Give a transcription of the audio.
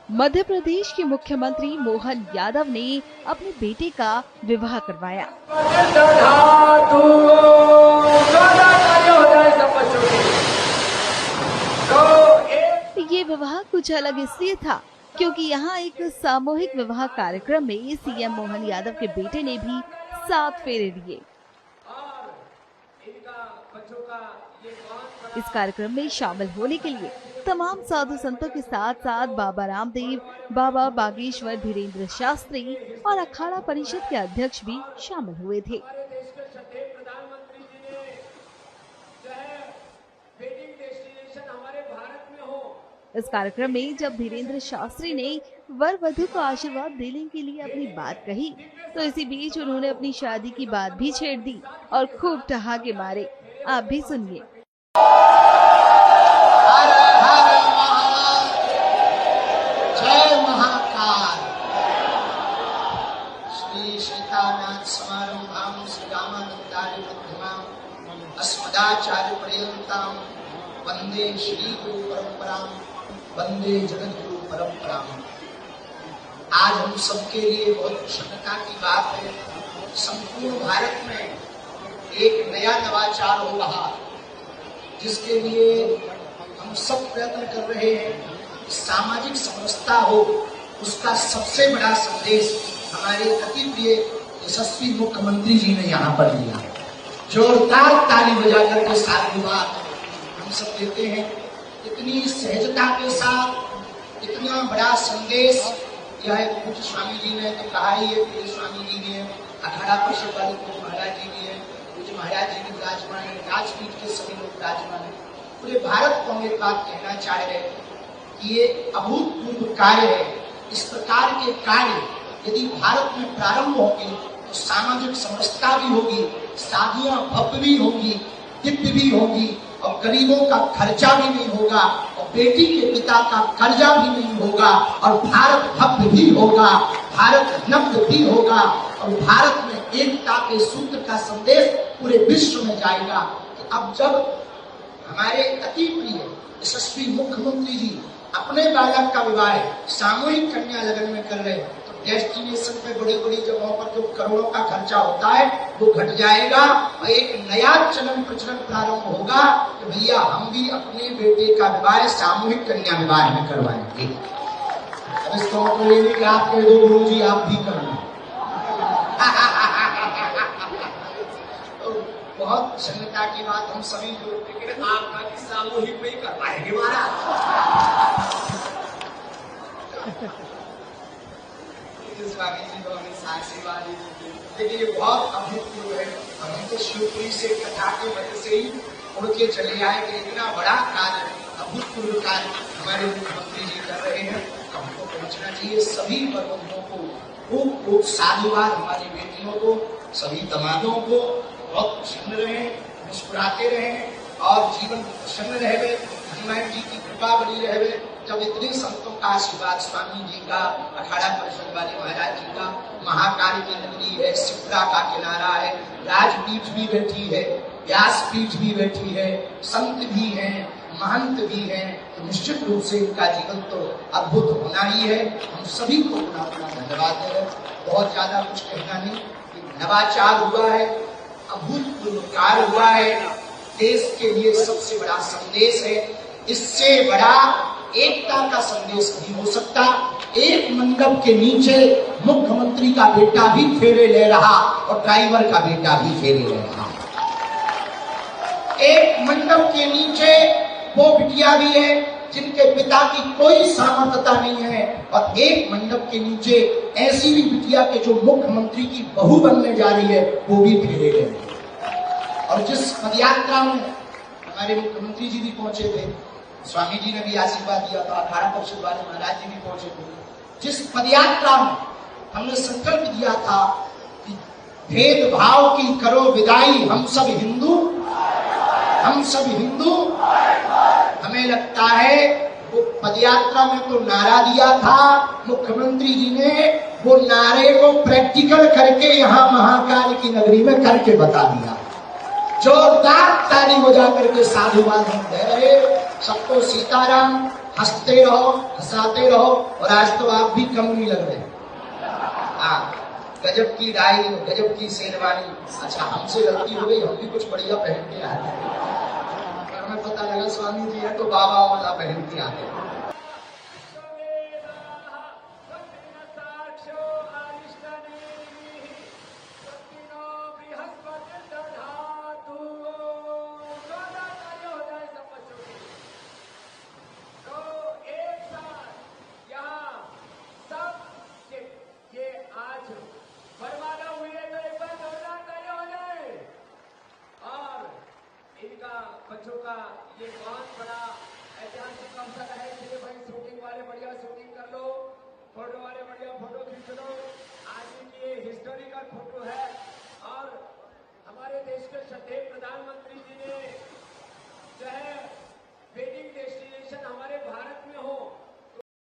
मध्य प्रदेश के मुख्यमंत्री मोहन यादव ने अपने बेटे का विवाह करवाया। ये विवाह कुछ अलग इसलिए था क्योंकि यहाँ एक सामूहिक विवाह कार्यक्रम में सीएम मोहन यादव के बेटे ने भी 7 फेरे लिए। इस कार्यक्रम में शामिल होने के लिए तमाम साधु संतों के साथ साथ बाबा रामदेव, बाबा बागेश्वर धीरेन्द्र शास्त्री और अखाड़ा परिषद के अध्यक्ष भी शामिल हुए थे। इस कार्यक्रम में जब धीरेन्द्र शास्त्री ने वर वधु को आशीर्वाद देने के लिए अपनी बात कही, तो इसी बीच उन्होंने अपनी शादी की बात भी छेड़ दी और खूब ठहाके मारे। आप भी सुनिए। अस्मदाचार्य पर्यंताम वंदे श्री गुरु परंपराम वंदे जगत गुरु परंपराम। आज हम सबके लिए बहुत प्रसन्नता की बात है, संपूर्ण भारत में एक नया नवाचार हो रहा, जिसके लिए हम सब प्रयत्न कर रहे हैं। सामाजिक समरसता हो, उसका सबसे बड़ा संदेश हमारे अति प्रिय यशस्वी मुख्यमंत्री जी ने यहाँ पर दिया। जोरदार ताली बजा करके साधुवाद हम सब देते हैं। इतनी सहजता के साथ इतना बड़ा संदेश यह पूज्य स्वामी जी ने तो कहा ही है, पूज्य स्वामी जी ने अखाड़ा परिषद वाले को महाराज जी भी है, पूज्य महाराज जी भी विराजमान है, राजपीठ के सभी लोग विराजमान है। पूरे भारत को हम एक बात कहना चाह रहे हैं कि ये अभूतपूर्व कार्य है। इस प्रकार के कार्य यदि भारत में प्रारंभ होंगे तो सामाजिक समरसता भी होगी, शादियां भव्य भी होगी, दिव्य भी होगी, और गरीबों का खर्चा भी नहीं होगा, और बेटी के पिता का कर्जा भी नहीं होगा, और भारत भव्य भी होगा, भारत नव्य भी होगा, और भारत में एकता के सूत्र का संदेश पूरे विश्व में जाएगा। कि अब जब हमारे अति प्रिय यशस्वी मुख्यमंत्री जी अपने बालक का विवाह सामूहिक कन्या लगन में कर रहे हैं, डेस्टिनेशन पे बड़ी बड़ी जगहों पर जो करोड़ों का खर्चा होता है वो घट जाएगा, और एक नया चलन प्रचलन प्रारंभ होगा कि भैया हम भी अपने बेटे का विवाह सामूहिक कन्या विवाह में करवाएंगे। अब इसका मतलब ये नहीं कि आप कह दो गुरु जी आप भी करना। तो बहुत प्रसन्नता की बात हम सभी लोग, लेकिन आपका सामूहिक में ही करवाएंगे महाराज। स्वामी जी को हमें आशीर्वाद दीजिए। देखिए ये बहुत अभूतपूर्व है। हम तो शिवपुरी से कथा के मध्य से ही उड़ के चले आए कि इतना बड़ा कार्य, अभूतपूर्व कार्य हमारे मुख्यमंत्री जी कर रहे हैं। हमको पहुंचना चाहिए। सभी वर्गों को खूब खूब साधुवाद, हमारी बेटियों को, सभी दामादों को बहुत प्रसन्न रहे, मुस्कुराते रहे और जीवन प्रसन्न रहे, हनुमान जी की कृपा बनी रहे। जब इतने संतों का आशीर्वाद, स्वामी जी का, अखाड़ा परिषद वाले महाराज जी का, महाकाल की नगरी है, शिप्रा का किनारा है, राजपीठ भी बैठी है, व्यासपीठ भी बैठी है, संत भी हैं, महंत भी हैं, तो निश्चित रूप से इनका जीवन तो अद्भुत होना ही है। हम सभी को अपना अपना धन्यवाद दे रहे। बहुत ज्यादा कुछ कहना नहीं, नवाचार हुआ है, अभूतपूर्व कार्य हुआ है, देश के लिए सबसे बड़ा संदेश है। इससे बड़ा एकता का संदेश नहीं हो सकता। एक मंडप के नीचे मुख्यमंत्री का बेटा भी फेरे ले रहा और ड्राइवर का बेटा भी फेरे ले रहा। एक मंडप के नीचे वो बिटिया भी है जिनके पिता की कोई सामर्थ्यता नहीं है, और एक मंडप के नीचे ऐसी भी बिटिया के जो मुख्यमंत्री की बहू बनने जा रही है वो भी फेरे ले रही। और जिस पदयात्रा में हमारे मुख्यमंत्री जी भी पहुंचे थे, स्वामी जी ने भी आशीर्वाद दिया था, अखाड़ा परिषद वाले महाराज जी भी पहुंचे थे, जिस पदयात्रा में हमने संकल्प दिया था कि भेदभाव की करो विदाई, हम सब हिंदू, हम सब हिंदू। हमें लगता है वो पदयात्रा में तो नारा दिया था मुख्यमंत्री जी ने, वो नारे को प्रैक्टिकल करके यहाँ महाकाल की नगरी में करके बता दिया। जोरदार ताली बजा करके साधुवाद हम दे रहे। सबको सीताराम, हंसते रहो, हंसाते रहो। और आज तो आप भी कम नहीं लग रहे। हाँ, गजब की डाई, गजब की शेरवानी। अच्छा, हमसे गलती हो गई, हम भी कुछ बढ़िया पहन के आए। पर हमें पता लगा स्वामी जी है तो बाबा वाला पहन के आते। बच्चों का ये बहुत बड़ा ऐतिहासिक अवसर है। इसलिए भाई शूटिंग वाले बढ़िया शूटिंग कर लो, फोटो वाले बढ़िया फोटो खींच लो। आज की ये हिस्टोरिकल फोटो है और हमारे देश के श्रद्धेय प्रधानमंत्री जी ने जो है